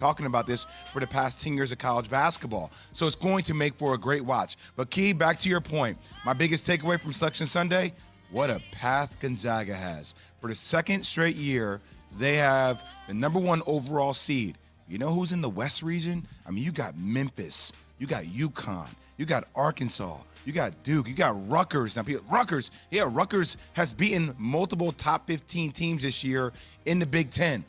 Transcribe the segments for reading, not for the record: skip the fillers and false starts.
talking about this for the past 10 years of college basketball. So it's going to make for a great watch. But Key, back to your point, my biggest takeaway from Selection Sunday, what a path Gonzaga has. For the second straight year, they have the number 1 overall seed. You know who's in the West region? I mean, you got Memphis, you got UConn, you got Arkansas, you got Duke, you got Rutgers. Now, Rutgers has beaten multiple top 15 teams this year in the Big Ten.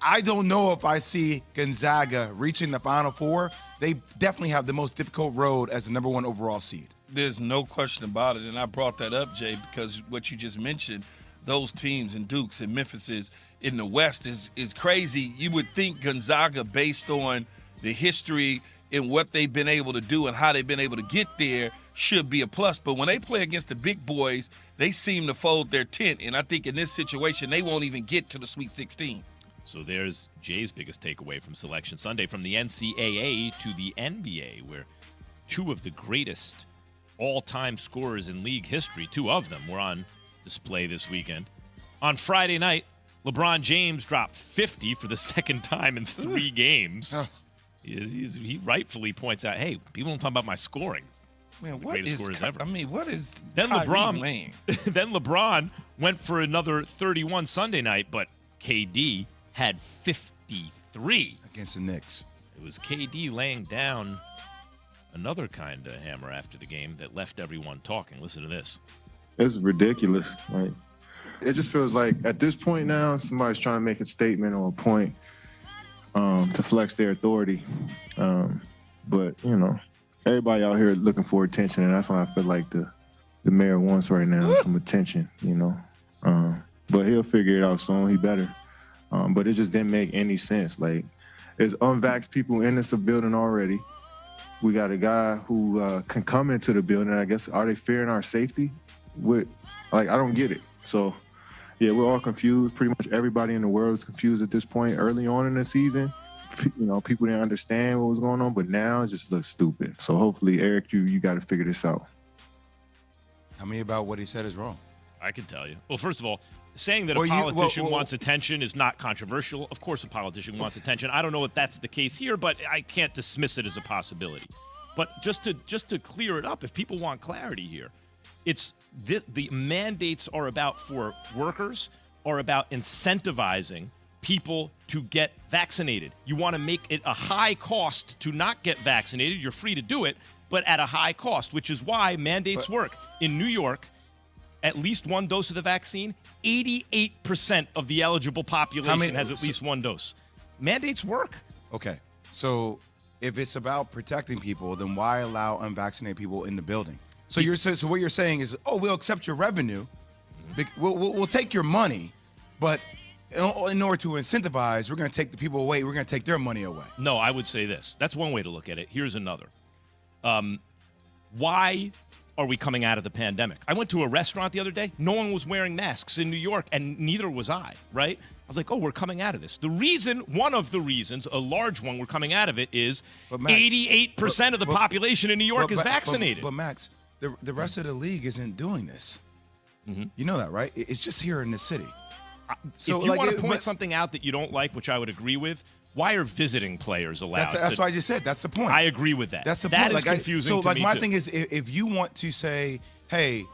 I don't know if I see Gonzaga reaching the Final Four. They definitely have the most difficult road as the number 1 overall seed. There's no question about it, and I brought that up, Jay, because what you just mentioned, those teams and Dukes and Memphis in the West is crazy. You would think Gonzaga, based on the history and what they've been able to do and how they've been able to get there, should be a plus. But when they play against the big boys, they seem to fold their tent, and I think in this situation they won't even get to the Sweet 16. So there's Jay's biggest takeaway from Selection Sunday, from the NCAA to the NBA, where 2 of the greatest all-time scorers in league history, 2 of them, were on display this weekend. On Friday night, LeBron James dropped 50 for the second time in 3 games. He rightfully points out, hey, people don't talk about my scoring. Man, the greatest scorers ever. I mean, what is then LeBron lane? Then LeBron went for another 31 Sunday night, but KD had 53 against the Knicks. It was KD laying down another kind of hammer after the game that left everyone talking. Listen to this. It's ridiculous. Like, it just feels like at this point now, somebody's trying to make a statement or a point to flex their authority. But, you know, everybody out here looking for attention, and that's what I feel like the mayor wants right now, some attention, you know. But he'll figure it out soon. He better. But it just didn't make any sense. Like, there's unvaxxed people in this building already. We got a guy who can come into the building. I guess, are they fearing our safety? I don't get it. So, yeah, we're all confused. Pretty much everybody in the world is confused at this point. Early on in the season, you know, people didn't understand what was going on, but now it just looks stupid. So hopefully, Eric, you got to figure this out. Tell me about what he said is wrong. I can tell you. Well, first of all, saying that a politician wants attention is not controversial. Of course a politician wants attention. I don't know if that's the case here, but I can't dismiss it as a possibility. But just to clear it up, if people want clarity here, it's the mandates are about, for workers, are about incentivizing people to get vaccinated. You want to make it a high cost to not get vaccinated. You're free to do it, but at a high cost, which is why mandates work. In New York, at least 1 dose of the vaccine, 88% of the eligible population has at least 1 dose. Mandates work. Okay, so if it's about protecting people, then why allow unvaccinated people in the building? So so what you're saying is, we'll accept your revenue, we'll take your money, but in order to incentivize, we're going to take the people away. We're going to take their money away. No, I would say this. That's one way to look at it. Here's another. Why are we coming out of the pandemic? I went to a restaurant the other day. No one was wearing masks in New York, and neither was I, right? I was like, we're coming out of this. One of the reasons, a large one we're coming out of it is 88% of the population in New York is vaccinated. But Max, the rest of the league isn't doing this. Mm-hmm. You know that, right? It's just here in the city. So if you want to point something out that you don't like, which I would agree with, why are visiting players allowed? That's what I just said. That's the point. I agree with that. That's the point. That is confusing to me, my too. thing is, if you want to say, hey,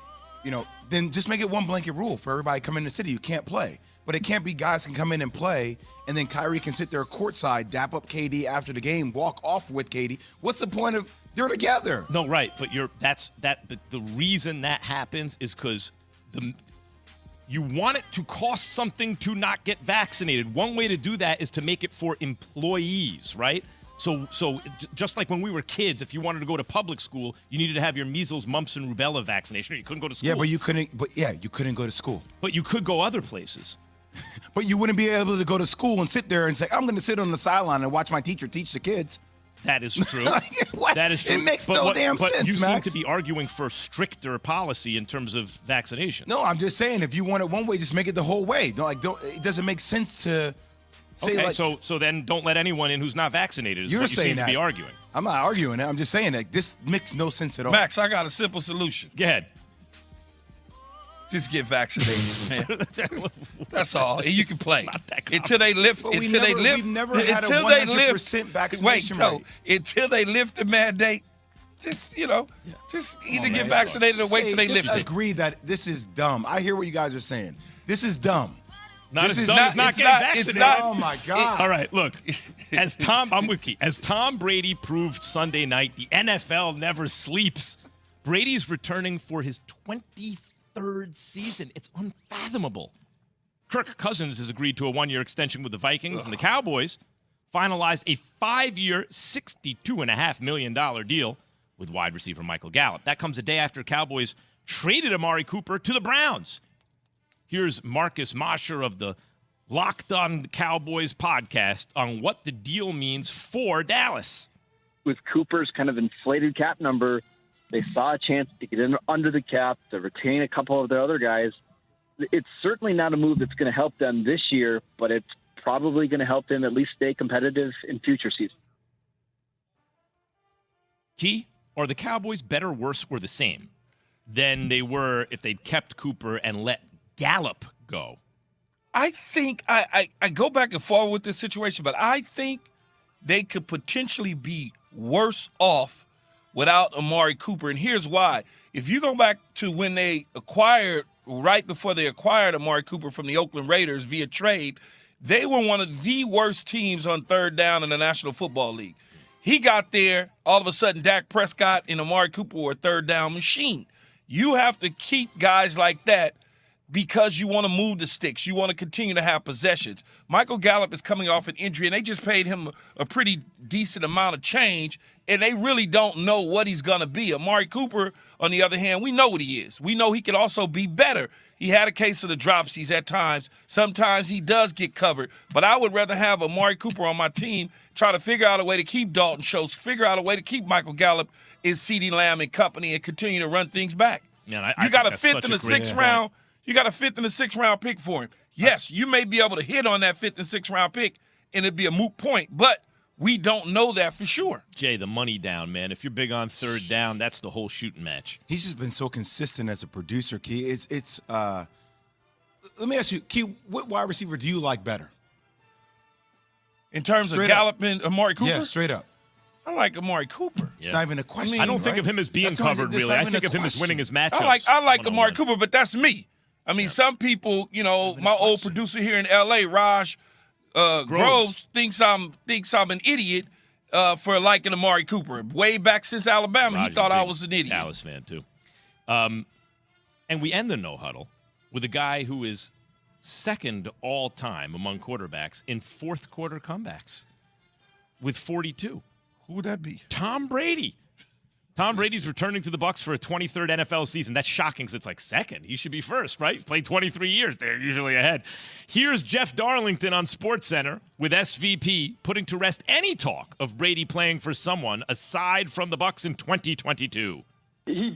then just make it one blanket rule for everybody coming in the city. You can't play. But it can't be guys can come in and play, and then Kyrie can sit there courtside, dap up KD after the game, walk off with KD. What's the point of they're together? No, right. But But the reason that happens is because you want it to cost something to not get vaccinated. One way to do that is to make it for employees, right? So just like when we were kids, if you wanted to go to public school, you needed to have your measles, mumps, and rubella vaccination, or you couldn't go to school. Yeah, but you couldn't. You couldn't go to school. But you could go other places. But you wouldn't be able to go to school and sit there and say, "I'm going to sit on the sideline and watch my teacher teach the kids." That is true. What? That is true. It makes no damn sense, But you Max. seem to be arguing for stricter policy in terms of vaccination. No, I'm just saying, if you want it one way, just make it the whole way. It doesn't make sense to say. Okay, so then don't let anyone in who's not vaccinated. Is You're what you saying seem that. to be arguing. I'm not arguing it. I'm just saying that this makes no sense at all. Max, I got a simple solution. Go ahead. Just get vaccinated, man. That's all. And you can play. Until they lift. We've never had a 100% vaccination rate. Until they lift the mandate, just either get vaccinated or wait till they lift it. Agree that this is dumb. I hear what you guys are saying. This is dumb. Not as dumb as not getting vaccinated. It's not. Oh my God. All right, look. I'm with you. As Tom Brady proved Sunday night, the NFL never sleeps. Brady's returning for his 23rd season. It's unfathomable. Kirk Cousins has agreed to a 1-year extension with the Vikings, and the Cowboys finalized a 5-year, $62.5 million deal with wide receiver Michael Gallup. That comes a day after Cowboys traded Amari Cooper to the Browns. Here's Marcus Mosher of the Locked on Cowboys podcast on what the deal means for Dallas. With Cooper's kind of inflated cap number, they saw a chance to get in under the cap, to retain a couple of their other guys. It's certainly not a move that's going to help them this year, but it's probably going to help them at least stay competitive in future seasons. Key, are the Cowboys better, worse, or the same than they were if they'd kept Cooper and let Gallup go? I think I go back and forth with this situation, but I think they could potentially be worse off without Amari Cooper. And here's why. If you go back to when they acquired, right before they acquired Amari Cooper from the Oakland Raiders via trade, they were one of the worst teams on third down in the National Football League. He got there, all of a sudden Dak Prescott and Amari Cooper were a third down machine. You have to keep guys like that because you want to move the sticks. You want to continue to have possessions. Michael Gallup is coming off an injury, and they just paid him a pretty decent amount of change, and they really don't know what he's going to be. Amari Cooper, on the other hand, we know what he is. We know he could also be better. He had a case of the dropsies at times. Sometimes he does get covered. But I would rather have Amari Cooper on my team, try to figure out a way to keep Dalton Schultz, figure out a way to keep Michael Gallup in CeeDee Lamb and company and continue to run things back. Man, you got a fifth and a sixth round. You got a 5th and a 6th round pick for him. Yes, you may be able to hit on that 5th and 6th round pick, and it'd be a moot point, but we don't know that for sure. Jay, the money down, man. If you're big on third down, that's the whole shooting match. He's just been so consistent as a producer, Key. Let me ask you, Key, what wide receiver do you like better? In terms of Gallup and Amari Cooper? Yeah, straight up. I like Amari Cooper. It's not even a question. I don't think of him as being covered, really. I think of him as winning his matchups. I like Amari Cooper, but that's me. I mean, some people, my old producer here in L.A., Raj Groves, thinks I'm an idiot for liking Amari Cooper. Way back since Alabama, he thought I was an idiot. Dallas fan, too. And we end the no-huddle with a guy who is second all-time among quarterbacks in fourth-quarter comebacks with 42. Who would that be? Tom Brady. Tom Brady's returning to the Bucs for a 23rd NFL season. That's shocking because it's like second. He should be first, right? He's played 23 years. They're usually ahead. Here's Jeff Darlington on SportsCenter with SVP putting to rest any talk of Brady playing for someone aside from the Bucs in 2022. He did